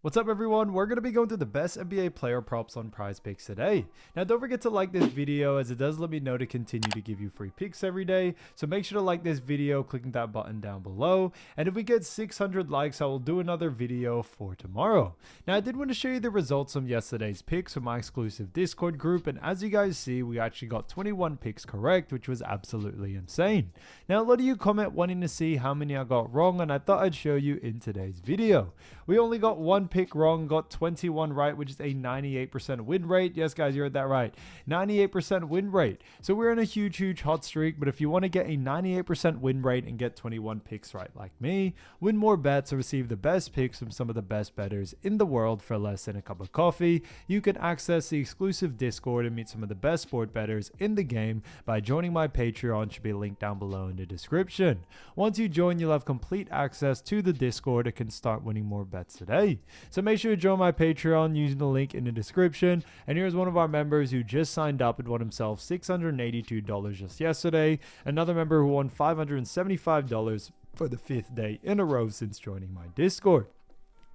What's up, everyone? We're going to be going through the best NBA player props on PrizePicks today. Now, don't forget to like this video as it does let me know to continue to give you free picks every day. So make sure to like this video, clicking that button down below. And if we get 600 likes, I will do another video for tomorrow. Now, I did want to show you the results from yesterday's picks from my exclusive Discord group. And as you guys see, we actually got 21 picks correct, which was absolutely insane. Now, a lot of you comment wanting to see how many I got wrong, and I thought I'd show you in today's video. We only got one pick wrong, got 21 right, which is a 98% win rate. Yes, guys, you heard that right. 98% win rate. So we're in a huge hot streak, but if you want to get a 98% win rate and get 21 picks right like me, win more bets, or receive the best picks from some of the best bettors in the world for less than a cup of coffee, you can access the exclusive Discord and meet some of the best sport bettors in the game by joining my Patreon. Should be linked down below in the description. Once you join, you'll have complete access to the Discord and can start winning more bets today. So make sure to join my Patreon using the link in the description. And here's one of our members who just signed up and won himself $682 just yesterday. Another member who won $575 for the 5th day in a row since joining my Discord.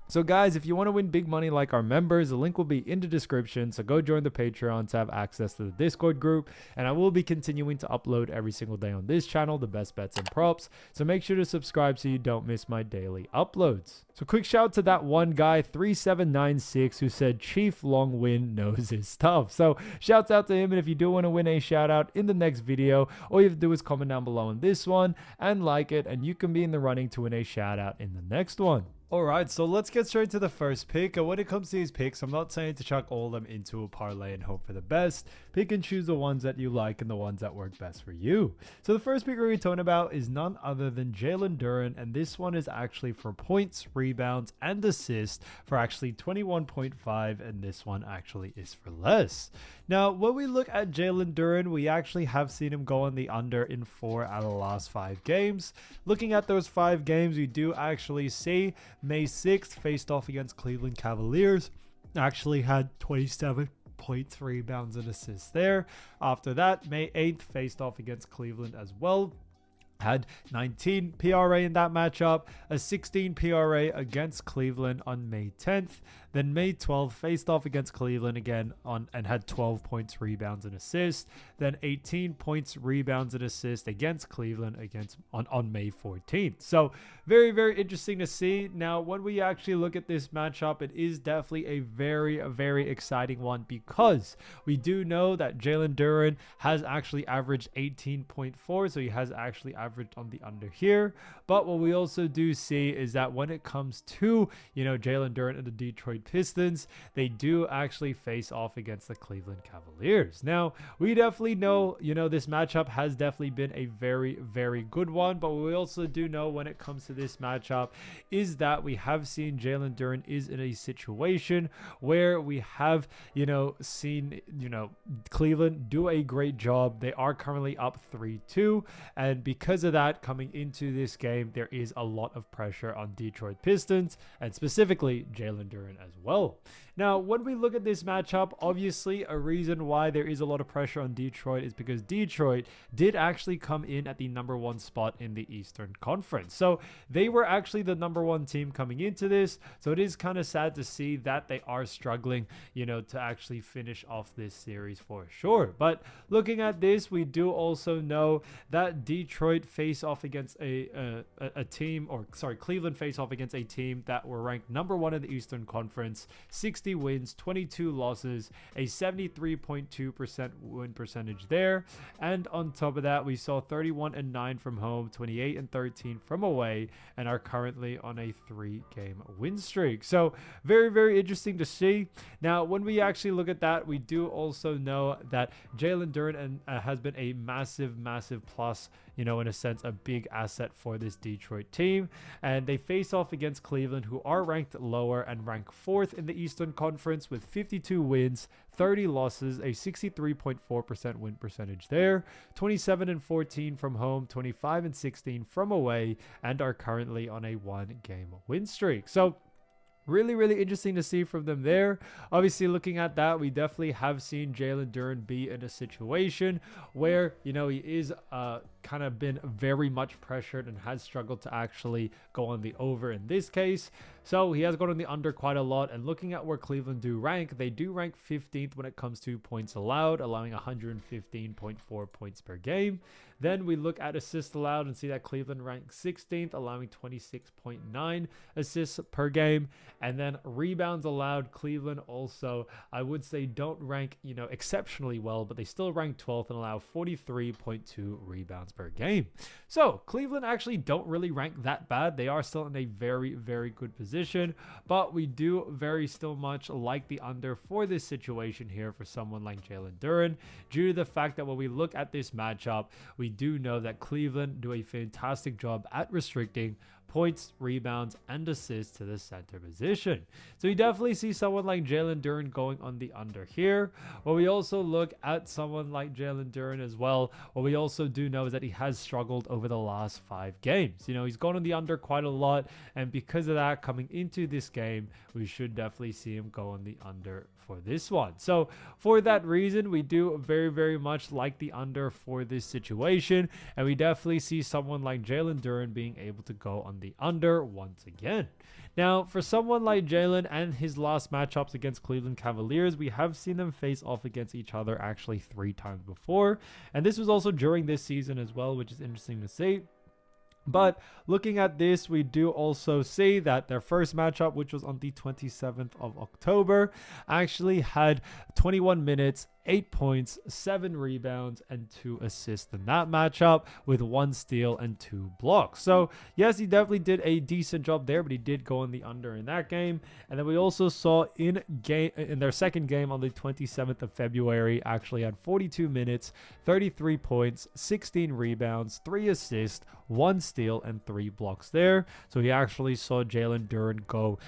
So guys, if you want to win big money like our members, the link will be in the description. So go join the Patreon to have access to the Discord group. And I will be continuing to upload every single day on this channel, the best bets and props. So make sure to subscribe so you don't miss my daily uploads. So quick shout out to that one guy, 3796, who said Chief Long Win knows his stuff. So shouts out to him. And if you do want to win a shout out in the next video, all you have to do is comment down below on this one and like it. And you can be in the running to win a shout out in the next one. Alright, so let's get straight to the first pick. And when it comes to these picks, I'm not saying to chuck all of them into a parlay and hope for the best. Pick and choose the ones that you like and the ones that work best for you. So the first pick we're talking about is none other than Jalen Duren, and this one is actually for points, rebounds, and assists for actually 21.5, and this one actually is for less. Now, when we look at Jalen Duren, we actually have seen him go on the under in 4 out of the last 5 games. Looking at those 5 games, we do actually see May 6th faced off against Cleveland Cavaliers, actually had 27 points, rebounds, and assists there. After that, May 8th faced off against Cleveland as well, had 19 PRA in that matchup, a 16 PRA against Cleveland on May 10th. Then May 12th faced off against Cleveland again and had 12 points, rebounds, and assists. Then 18 points, rebounds, and assists against Cleveland on May 14th. So very interesting to see. Now, when we actually look at this matchup, it is definitely a very exciting one because we do know that Jalen Duren has actually averaged 18.4, so he has actually averaged on the under here. But what we also do see is that when it comes to, Jalen Duren and the Detroit Pistons, they do actually face off against the Cleveland Cavaliers. Now, we definitely know, this matchup has definitely been a very good one, but what we also do know when it comes to this matchup is that we have seen Jalen Duren is in a situation where we have, seen, Cleveland do a great job. They are currently up 3-2, and because of that, coming into this game, there is a lot of pressure on Detroit Pistons and specifically Jalen Duren as well. Now, when we look at this matchup, obviously a reason why there is a lot of pressure on Detroit is because Detroit did actually come in at the #1 spot in the Eastern Conference. So they were actually the #1 team coming into this. So it is kind of sad to see that they are struggling, to actually finish off this series for sure. But looking at this, we do also know that Detroit face off against Cleveland face off against a team that were ranked #1 in the Eastern Conference, 60 wins, 22 losses, a 73.2% win percentage there. And on top of that, we saw 31-9 from home, 28-13 from away, and are currently on a 3-game win streak. So very interesting to see. Now, when we actually look at that, we do also know that Jalen Duren has been a massive plus, in a sense, a big asset for this Detroit team. And they face off against Cleveland, who are ranked lower and ranked 4th in the Eastern Conference with 52 wins, 30 losses, a 63.4% win percentage there, 27-14 from home, 25-16 from away, and are currently on a 1-game win streak. So Really interesting to see from them there. Obviously, looking at that, we definitely have seen Jalen Duren be in a situation where, he is kind of been very much pressured and has struggled to actually go on the over in this case. So he has gone on the under quite a lot. And looking at where Cleveland do rank, they do rank 15th when it comes to points allowed, allowing 115.4 points per game. Then we look at assists allowed and see that Cleveland ranks 16th, allowing 26.9 assists per game. And then rebounds allowed, Cleveland also, I would say, don't rank, exceptionally well, but they still rank 12th and allow 43.2 rebounds per game. So Cleveland actually don't really rank that bad. They are still in a very good position, but we do very still much like the under for this situation here for someone like Jalen Duren, due to the fact that when we look at this matchup, we do know that Cleveland do a fantastic job at restricting points, rebounds, and assists to the center position. So you definitely see someone like Jalen Duren going on the under here. When we also look at someone like Jalen Duren as well, what we also do know is that he has struggled over the last 5 games. He's gone on the under quite a lot, and because of that, coming into this game, we should definitely see him go on the under for this one. So for that reason, we do very much like the under for this situation, and we definitely see someone like Jalen Duren being able to go on the under once again. Now, for someone like Jalen and his last matchups against Cleveland Cavaliers, we have seen them face off against each other actually 3 times before, and this was also during this season as well, which is interesting to see. But looking at this, we do also see that their first matchup, which was on the 27th of October, actually had 21 minutes, 8 points, 7 rebounds, and 2 assists in that matchup, with 1 steal and 2 blocks. So yes, he definitely did a decent job there, but he did go on the under in that game. And then we also saw in their second game on the 27th of February, actually had 42 minutes, 33 points, 16 rebounds, 3 assists, 1 steal, and 3 blocks there. So he actually saw Jalen Duren go,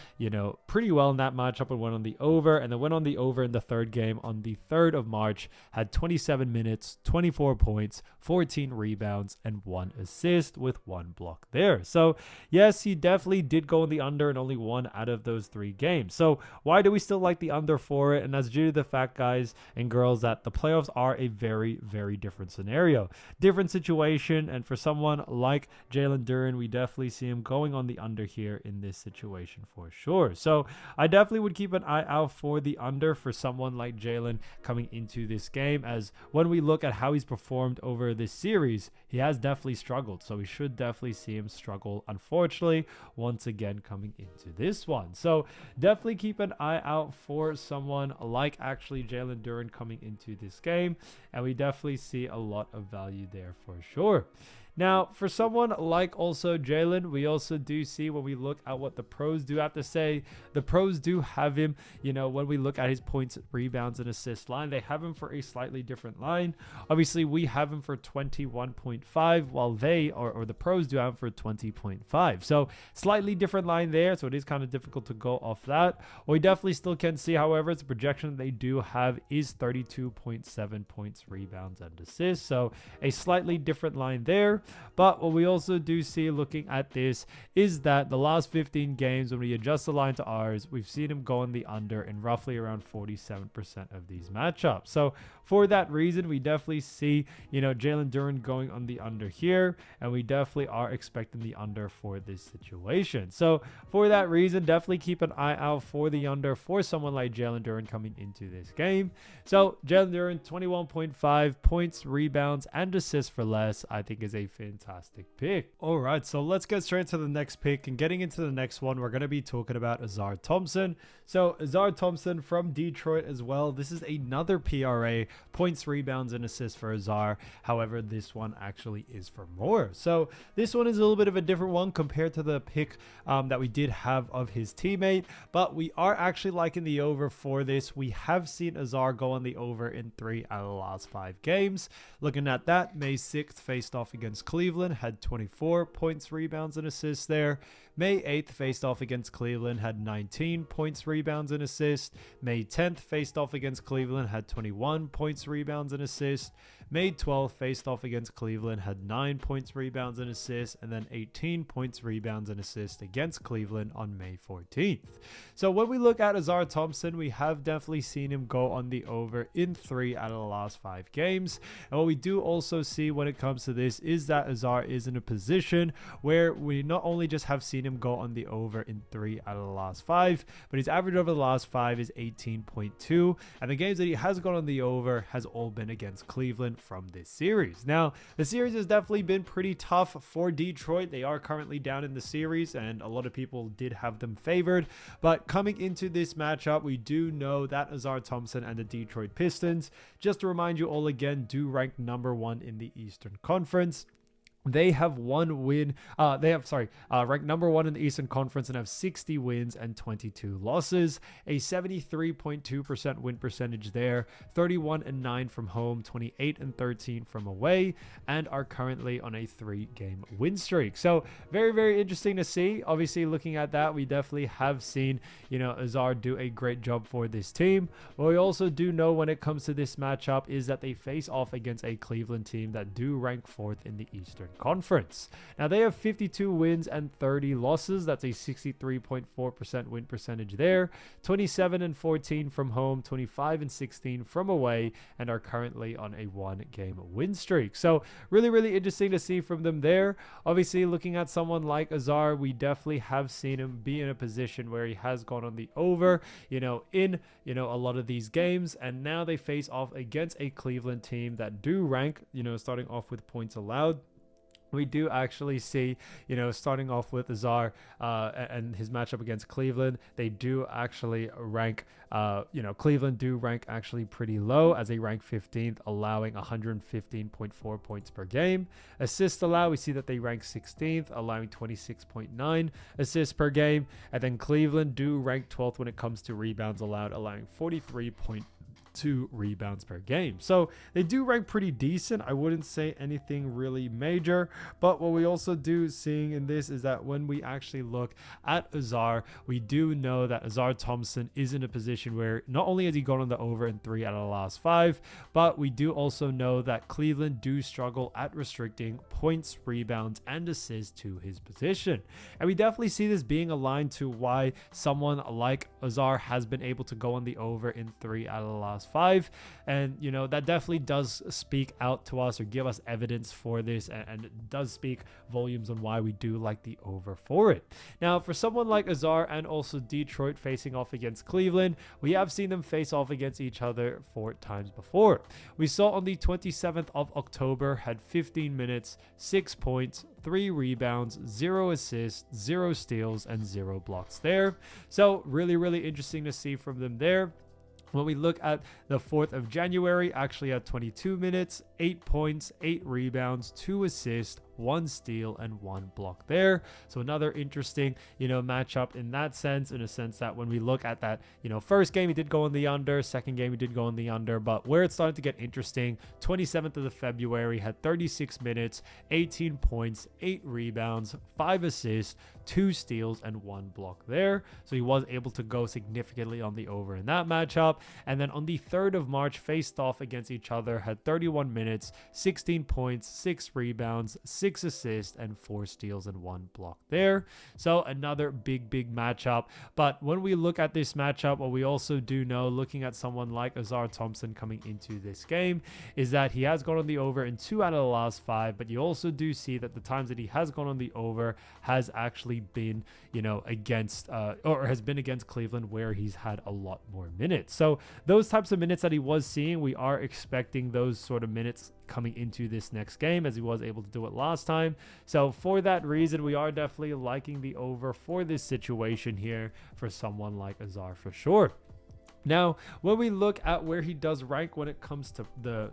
pretty well in that matchup and went on the over, and then went on the over in the third game on the 3rd of March, had 27 minutes, 24 points, 14 rebounds, and 1 assist with 1 block there. So yes, he definitely did go on the under in only 1 out of those 3 games. So why do we still like the under for it? And that's due to the fact, guys and girls, that the playoffs are a very different scenario, different situation. And for someone like Jalen Duren, we definitely see him going on the under here in this situation for sure. So I definitely would keep an eye out for the under for someone like Jalen coming into this game, as when we look at how he's performed over this series, he has definitely struggled. So we should definitely see him struggle, unfortunately, once again coming into this one. So definitely keep an eye out for someone like actually Jalen Duren coming into this game, and we definitely see a lot of value there for sure. Now, for someone like also Jalen, we also do see when we look at what the pros do have to say, the pros do have him, when we look at his points, rebounds, and assist line, they have him for a slightly different line. Obviously, we have him for 21.5, while they, or the pros do have him for 20.5. So slightly different line there, so it is kind of difficult to go off that. What we definitely still can see, however, is the projection they do have is 32.7 points, rebounds, and assists. So a slightly different line there. But what we also do see looking at this is that the last 15 games, when we adjust the line to ours, we've seen him go on the under in roughly around 47% of these matchups. So for that reason, we definitely see, Jalen Duren going on the under here, and we definitely are expecting the under for this situation. So for that reason, definitely keep an eye out for the under for someone like Jalen Duren coming into this game. So Jalen Duren, 21.5 points, rebounds, and assists for less, I think is a fantastic pick. All right, so let's get straight to the next pick, and getting into the next one, we're going to be talking about Ausar Thompson. So Ausar Thompson from Detroit as well. This is another PRA, points, rebounds, and assists for Ausar. However, this one actually is for more. So this one is a little bit of a different one compared to the pick that we did have of his teammate, but we are actually liking the over for this. We have seen Ausar go on the over in 3 out of the last 5 games. Looking at that, May 6th faced off against Cleveland, had 24 points, rebounds, and assists there. May 8th faced off against Cleveland, had 19 points, rebounds, and assists. May 10th faced off against Cleveland, had 21 points, rebounds, and assists. May 12th, faced off against Cleveland, had 9 points, rebounds, and assists, and then 18 points, rebounds, and assists against Cleveland on May 14th. So when we look at Ausar Thompson, we have definitely seen him go on the over in 3 out of the last 5 games. And what we do also see when it comes to this is that Ausar is in a position where we not only just have seen him go on the over in 3 out of the last 5, but his average over the last 5 is 18.2, and the games that he has gone on the over has all been against Cleveland from this series. Now, the series has definitely been pretty tough for Detroit. They are currently down in the series, and a lot of people did have them favored, but coming into this matchup, we do know that Ausar Thompson and the Detroit Pistons, just to remind you all again, do rank number 1 in the Eastern Conference. They have one win. Ranked number 1 in the Eastern Conference and have 60 wins and 22 losses. A 73.2% win percentage there. 31-9 from home, 28-13 from away, and are currently on a 3-game win streak. So very, very interesting to see. Obviously, looking at that, we definitely have seen, Ausar do a great job for this team. What we also do know when it comes to this matchup is that they face off against a Cleveland team that do rank 4th in the Eastern Conference. Now they have 52 wins and 30 losses. That's a 63.4% win percentage there. 27-14 from home, 25-16 from away, and are currently on a 1-game win streak. So really, really interesting to see from them there. Obviously, looking at someone like Ausar, we definitely have seen him be in a position where he has gone on the over, in a lot of these games, and now they face off against a Cleveland team that do rank, starting off with points allowed. We do actually see, starting off with Ausar and his matchup against Cleveland, they do actually rank, Cleveland do rank actually pretty low as they rank 15th, allowing 115.4 points per game. Assists allowed, we see that they rank 16th, allowing 26.9 assists per game. And then Cleveland do rank 12th when it comes to rebounds allowed, allowing 43.2 rebounds per game. So they do rank pretty decent. I wouldn't say anything really major, but what we also do seeing in this is that when we actually look at Ausar, we do know that Ausar Thompson is in a position where not only has he gone on the over in 3 out of the last 5, but we do also know that Cleveland do struggle at restricting points, rebounds, and assists to his position. And we definitely see this being aligned to why someone like Ausar has been able to go on the over in 3 out of the last 5, and that definitely does speak out to us or give us evidence for this, and it does speak volumes on why we do like the over for it. Now, for someone like Ausar and also Detroit facing off against Cleveland, we have seen them face off against each other 4 times before. We saw on the 27th of October, had 15 minutes, 6 points, 3 rebounds, 0 assists, 0 steals, and 0 blocks there. So really, really interesting to see from them there. When we look at the 4th of January, actually had 22 minutes, 8 points, 8 rebounds, 2 assists, 1 steal, and 1 block there. So another interesting, matchup in that sense, in a sense that when we look at that, first game he did go on the under, second game he did go on the under, but where it started to get interesting, 27th of February, had 36 minutes, 18 points, 8 rebounds, 5 assists, 2 steals, and 1 block there. So he was able to go significantly on the over in that matchup. And then on the 3rd of March, faced off against each other, had 31 minutes, 16 points, 6 rebounds, 6 assists, and 4 steals and 1 block there. So another big matchup. But when we look at this matchup, what we also do know, looking at someone like Ausar Thompson coming into this game, is that he has gone on the over in 2 out of the last 5, but you also do see that the times that he has gone on the over has actually been, against or has been against Cleveland, where he's had a lot more minutes. So those types of minutes that he was seeing, we are expecting those sort of minutes coming into this next game, as he was able to do it last time. So for that reason, we are definitely liking the over for this situation here for someone like Ausar for sure. Now, when we look at where he does rank when it comes to the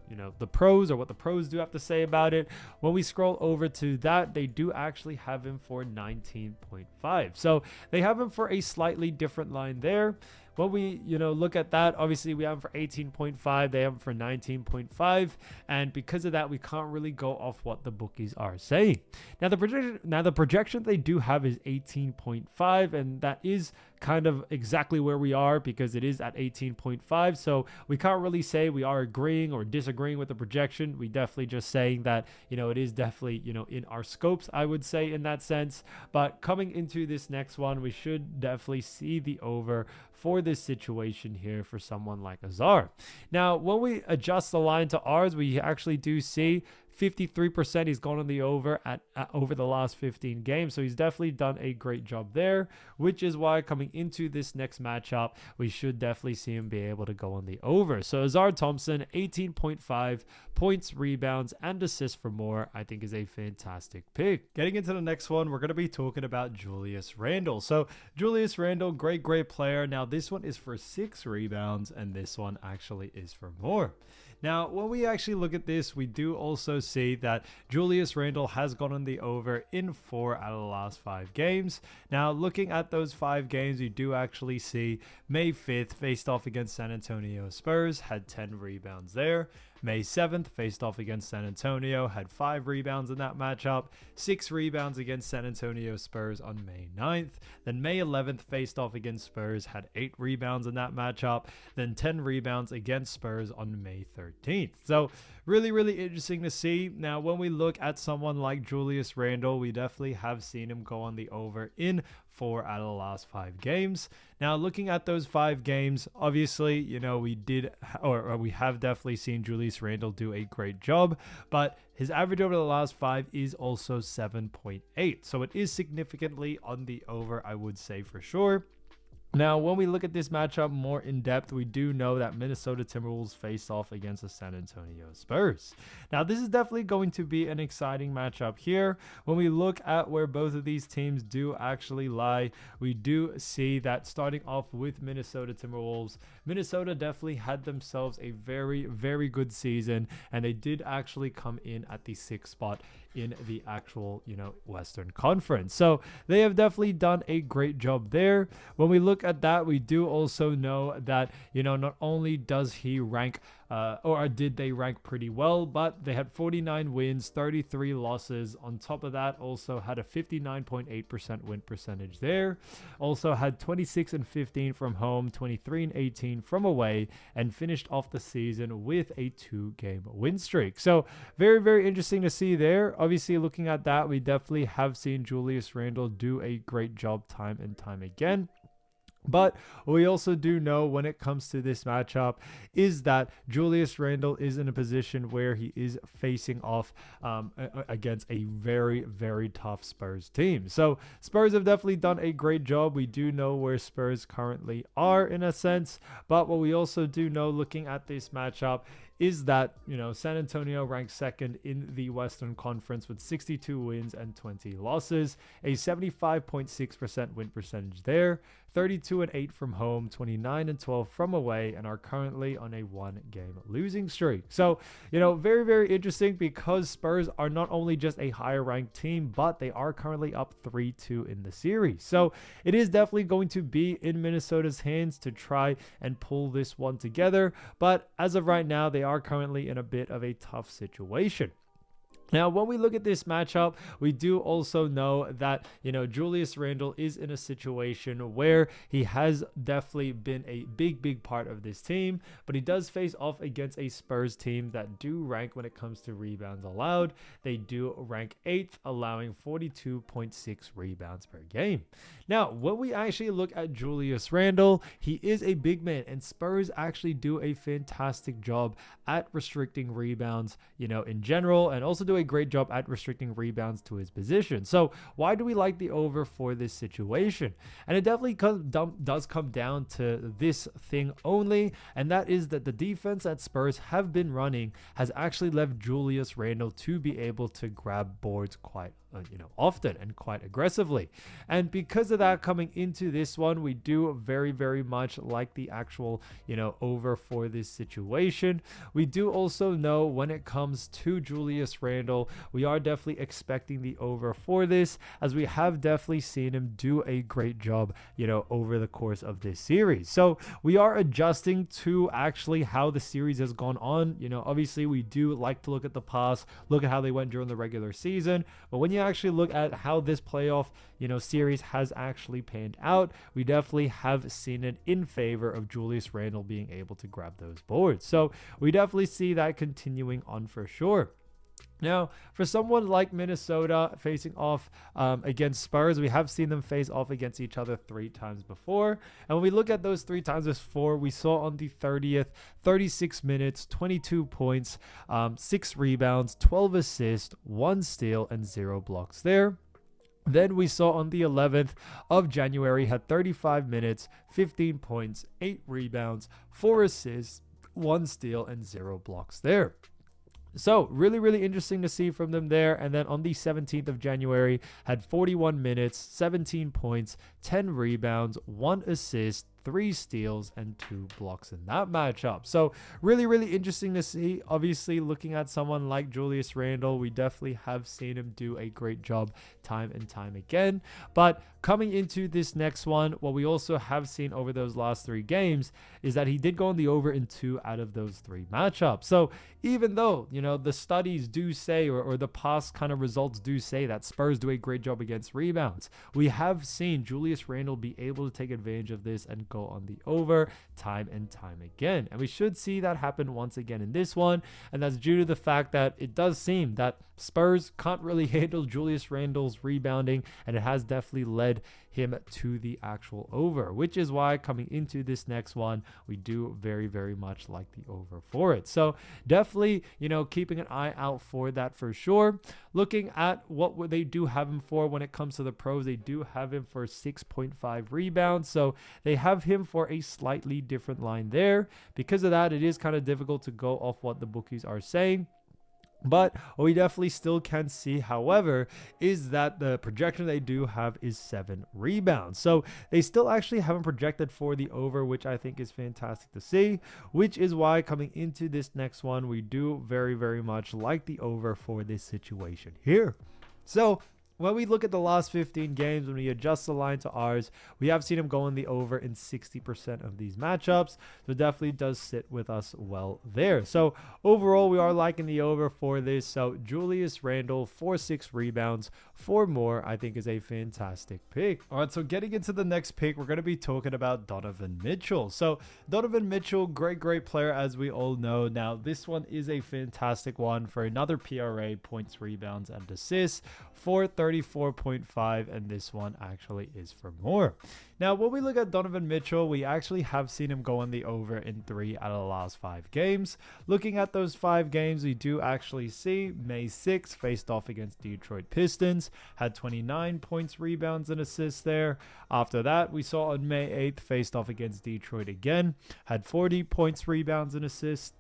pros, or what the pros do have to say about it, when we scroll over to that, they do actually have him for 19.5. So they have him for a slightly different line there. when we, look at that, obviously we have him for 18.5, they have him for 19.5, and because of that, we can't really go off what the bookies are saying. Now the projection they do have is 18.5, and that is kind of exactly where we are because it is at 18.5. So we can't really say we are agreeing or disagreeing with the projection. We definitely just saying that, it is definitely, in our scopes, I would say, in that sense. But coming into this next one, we should definitely see the over for this situation here for someone like Ausar. Now, when we adjust the line to ours, we actually do see 53% he's gone on the over at over the last 15 games. So he's definitely done a great job there, which is why coming into this next matchup, we should definitely see him be able to go on the over. So Ausar Thompson, 18.5 points, rebounds, and assists for more, I think is a fantastic pick. Getting into the next one, we're going to be talking about Julius Randle. So Julius Randle, great player. Now this one is for 6 rebounds, and this one actually is for more. Now, when we actually look at this, we do also see that Julius Randle has gone on the over in 4 out of the last 5 games. Now, looking at those 5 games, you do actually see May 5th faced off against San Antonio Spurs, had 10 rebounds there. May 7th faced off against San Antonio, had 5 rebounds in that matchup, 6 rebounds against San Antonio Spurs on May 9th. Then May 11th faced off against Spurs, had 8 rebounds in that matchup, then 10 rebounds against Spurs on May 13th. So really interesting to see. Now, when we look at someone like Julius Randle, we definitely have seen him go on the over in 4 out of the last 5 games. Now, looking at those 5 games, obviously, we have definitely seen Julius Randle do a great job, but his average over the last 5 is also 7.8. So it is significantly on the over, I would say for sure. Now, when we look at this matchup more in depth, we do know that Minnesota Timberwolves face off against the San Antonio Spurs. Now, this is definitely going to be an exciting matchup here. When we look at where both of these teams do actually lie, we do see that starting off with Minnesota Timberwolves, Minnesota definitely had themselves a very good season, and they did actually come in at the 6th spot in the actual, Western Conference. So they have definitely done a great job there. When we look at that, we do also know that, not only does he rank or did they rank pretty well, but they had 49 wins, 33 losses. On top of that, also had a 59.8% win percentage there. Also had 26-15 from home, 23-18 from away, and finished off the season with a 2-game win streak. So very interesting to see there. Obviously, looking at that, we definitely have seen Julius Randle do a great job time and time again. But we also do know when it comes to this matchup is that Julius Randle is in a position where he is facing off against a very tough Spurs team. So Spurs have definitely done a great job. We do know where Spurs currently are in a sense, but what we also do know looking at this matchup is that, San Antonio ranks 2nd in the Western Conference with 62 wins and 20 losses, a 75.6% win percentage there, 32-8 from home, 29-12 from away, and are currently on a 1-game losing streak. So, very interesting because Spurs are not only just a higher ranked team, but they are currently up 3-2 in the series. So it is definitely going to be in Minnesota's hands to try and pull this one together. But as of right now, they are currently in a bit of a tough situation. Now, when we look at this matchup, we do also know that, Julius Randle is in a situation where he has definitely been a big part of this team, but he does face off against a Spurs team that do rank when it comes to rebounds allowed. They do rank 8th, allowing 42.6 rebounds per game. Now, when we actually look at Julius Randle, he is a big man, and Spurs actually do a fantastic job at restricting rebounds, in general, and also do a great job at restricting rebounds to his position. So why do we like the over for this situation? And it definitely does come down to this thing only, and that is that the defense that Spurs have been running has actually left Julius Randle to be able to grab boards quite often and quite aggressively. And because of that, coming into this one, we do very, very much like the actual, over for this situation. We do also know when it comes to Julius Randle, we are definitely expecting the over for this, as we have definitely seen him do a great job, over the course of this series. So we are adjusting to actually how the series has gone on. Obviously we do like to look at the past, look at how they went during the regular season, but when you actually look at how this playoff, series has actually panned out, we definitely have seen it in favor of Julius Randle being able to grab those boards. So we definitely see that continuing on for sure. Now, for someone like Minnesota facing off against Spurs, we have seen them face off against each other 3 times before. And when we look at those 3 times before, we saw on the 30th, 36 minutes, 22 points, 6 rebounds, 12 assists, 1 steal, and 0 blocks there. Then we saw on the 11th of January, had 35 minutes, 15 points, 8 rebounds, 4 assists, 1 steal, and 0 blocks there. So really, really interesting to see from them there. And then on the 17th of January, had 41 minutes, 17 points, 10 rebounds, 1 assist, 3 steals, and 2 blocks in that matchup. So really, really interesting to see. Obviously, looking at someone like Julius Randle, we definitely have seen him do a great job time and time again. But coming into this next one, what we also have seen over those last 3 games is that he did go on the over in 2 out of those 3 matchups. So even though, the studies do say, or the past kind of results do say that Spurs do a great job against rebounds, we have seen Julius Randle be able to take advantage of this and go on the over time and time again. And we should see that happen once again in this one. And that's due to the fact that it does seem that Spurs can't really handle Julius Randle's rebounding, and it has definitely led him to the actual over, which is why coming into this next one, we do very, very much like the over for it. So definitely, keeping an eye out for that for sure. Looking at what they do have him for when it comes to the pros, they do have him for 6.5 rebounds. So they have him for a slightly different line there. Because of that, it is kind of difficult to go off what the bookies are saying. But what we definitely still can see, however, is that the projection they do have is 7 rebounds. So they still actually haven't projected for the over, which I think is fantastic to see, which is why coming into this next one, we do very, very much like the over for this situation here. So when we look at the last 15 games, when we adjust the line to ours, we have seen him go in the over in 60% of these matchups. So it definitely does sit with us well there. So overall, we are liking the over for this. So Julius Randle for 6 rebounds, 4 more, I think is a fantastic pick. All right, so getting into the next pick, we're going to be talking about Donovan Mitchell. So Donovan Mitchell, great player, as we all know. Now, this one is a fantastic one for another PRA, points, rebounds, and assists for 34.5, and this one actually is for more. Now, when we look at Donovan Mitchell, we actually have seen him go on the over in 3 out of the last 5 games. Looking at those 5 games, we do actually see May 6th faced off against Detroit Pistons, had 29 points, rebounds, and assists there. After that, we saw on May 8th faced off against Detroit again, had 40 points, rebounds, and assists.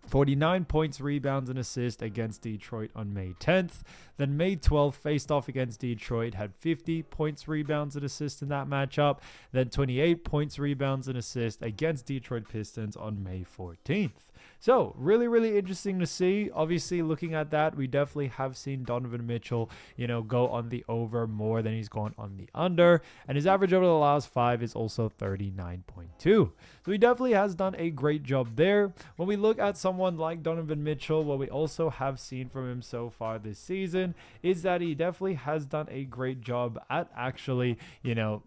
49 points, rebounds, and assists against Detroit on May 10th. Then May 12th faced off against Detroit, had 50 points, rebounds, and assists in that matchup. Then 28 points, rebounds, and assists against Detroit Pistons on May 14th. So really, really interesting to see. Obviously, looking at that, we definitely have seen Donovan Mitchell, go on the over more than he's gone on the under. And his average over the last 5 is also 39.2. So he definitely has done a great job there. When we look at someone like Donovan Mitchell, what we also have seen from him so far this season is that he definitely has done a great job at actually,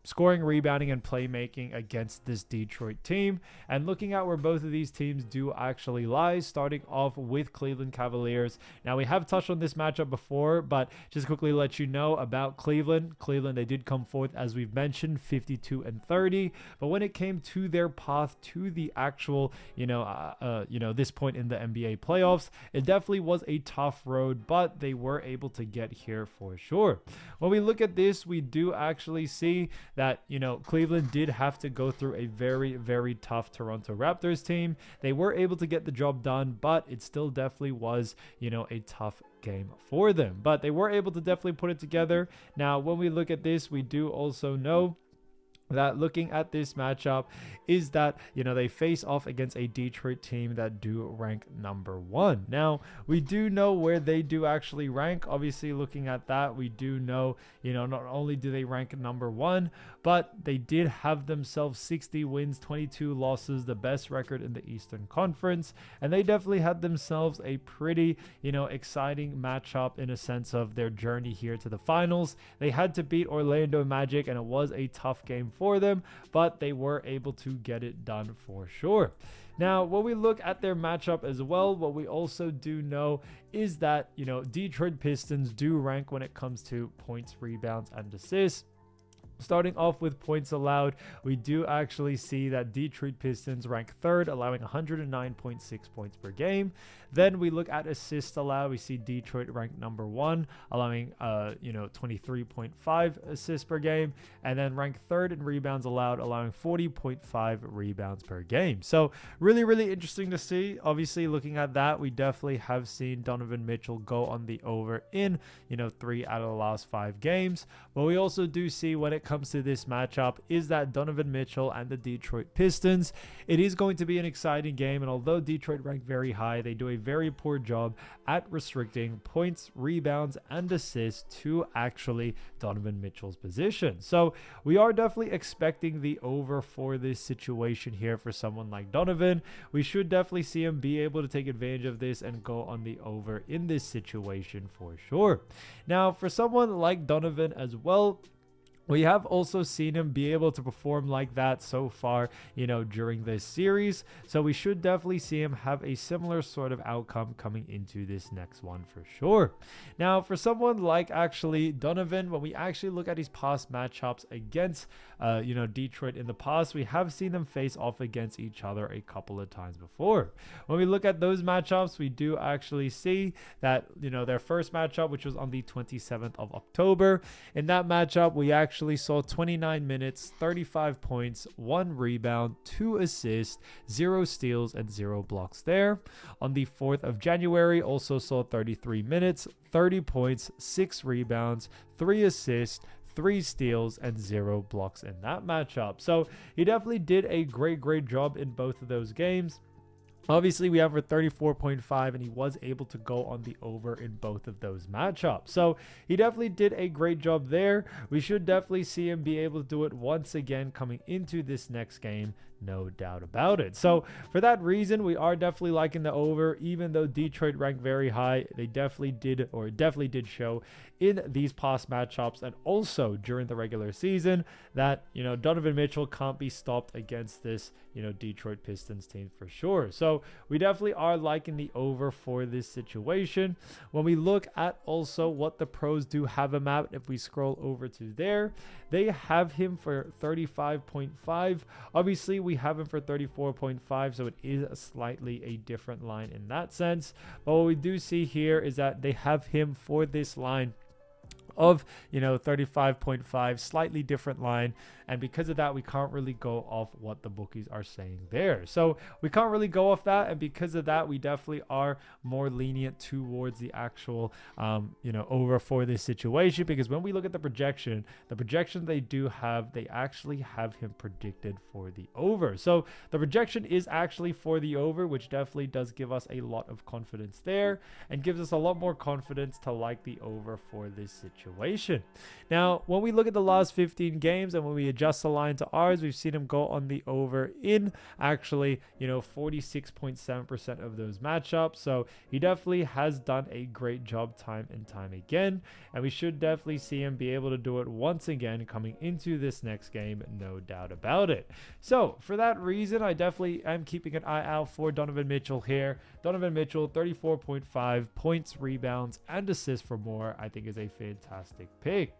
scoring, rebounding, and playmaking against this Detroit team. And looking at where both of these teams do actually lie, starting off with Cleveland Cavaliers. Now, we have touched on this matchup before, but just quickly let you know about Cleveland. They did come forth, as we've mentioned, 52-30. But when it came to their path to the actual, this point in the NBA playoffs, it definitely was a tough road, but they were able to get here for sure. When we look at this, we do actually see that, Cleveland did have to go through a very, very tough Toronto Raptors team. They were able to get the job done, but it still definitely was, a tough game for them. But they were able to definitely put it together. Now, when we look at this, we do also know that looking at this matchup is that, they face off against a Detroit team that do rank number 1. Now, we do know where they do actually rank. Obviously, looking at that, we do know, not only do they rank number 1, but they did have themselves 60 wins, 22 losses, the best record in the Eastern Conference. And they definitely had themselves a pretty, exciting matchup in a sense of their journey here to the finals. They had to beat Orlando Magic, and it was a tough game for them, but they were able to get it done for sure. Now, when we look at their matchup as well, what we also do know is that, Detroit Pistons do rank when it comes to points, rebounds, and assists. Starting off with points allowed, we do actually see that Detroit Pistons rank 3rd, allowing 109.6 points per game. Then we look at assists allowed. We see Detroit ranked number 1, allowing 23.5 assists per game, and then ranked 3rd in rebounds allowed, allowing 40.5 rebounds per game. So really, really interesting to see. Obviously, looking at that, we definitely have seen Donovan Mitchell go on the over in 3 out of the last 5 games. But we also do see when it comes to this matchup is that Donovan Mitchell and the Detroit Pistons, it is going to be an exciting game. And although Detroit ranked very high, they do a very poor job at restricting points, rebounds, and assists to actually Donovan Mitchell's position. So we are definitely expecting the over for this situation here for someone like Donovan. We should definitely see him be able to take advantage of this and go on the over in this situation for sure. Now, for someone like Donovan as well, we have also seen him be able to perform like that so far, during this series. So we should definitely see him have a similar sort of outcome coming into this next one for sure. Now, for someone like actually Donovan, when we actually look at his past matchups against, Detroit in the past, we have seen them face off against each other a couple of times before. When we look at those matchups, we do actually see that, their first matchup, which was on the 27th of October, in that matchup, we actually saw 29 minutes, 35 points, 1 rebound, 2 assists, 0 steals, and 0 blocks there. On the 4th of January, also saw 33 minutes, 30 points, 6 rebounds, 3 assists, 3 steals, and 0 blocks in that matchup. So he definitely did a great job in both of those games. Obviously, we have a 34.5, and he was able to go on the over in both of those matchups. So he definitely did a great job there. We should definitely see him be able to do it once again coming into this next game. No doubt about it. So for that reason, we are definitely liking the over, even though Detroit ranked very high. They definitely did show in these past matchups and also during the regular season that, Donovan Mitchell can't be stopped against this, Detroit Pistons team for sure. So we definitely are liking the over for this situation. When we look at also what the pros do have him at, if we scroll over to there, they have him for 35.5. Obviously, we have him for 34.5, so it is slightly a different line in that sense. But what we do see here is that they have him for this line of 35.5, slightly different line, and because of that we can't really go off what the bookies are saying there. So we can't really go off that, and because of that we definitely are more lenient towards the actual over for this situation, because when we look at the projection they do have, they actually have him predicted for the over. So the projection is actually for the over, which definitely does give us a lot of confidence there and gives us a lot more confidence to like the over for this situation. Now, when we look at the last 15 games and when we adjust the line to ours, we've seen him go on the over in actually 46.7% of those matchups. So he definitely has done a great job time and time again, and we should definitely see him be able to do it once again coming into this next game, no doubt about it. So for that reason, I definitely am keeping an eye out for Donovan Mitchell here. Donovan Mitchell, 34.5 points, rebounds, and assists for more, I think is a fantastic pick.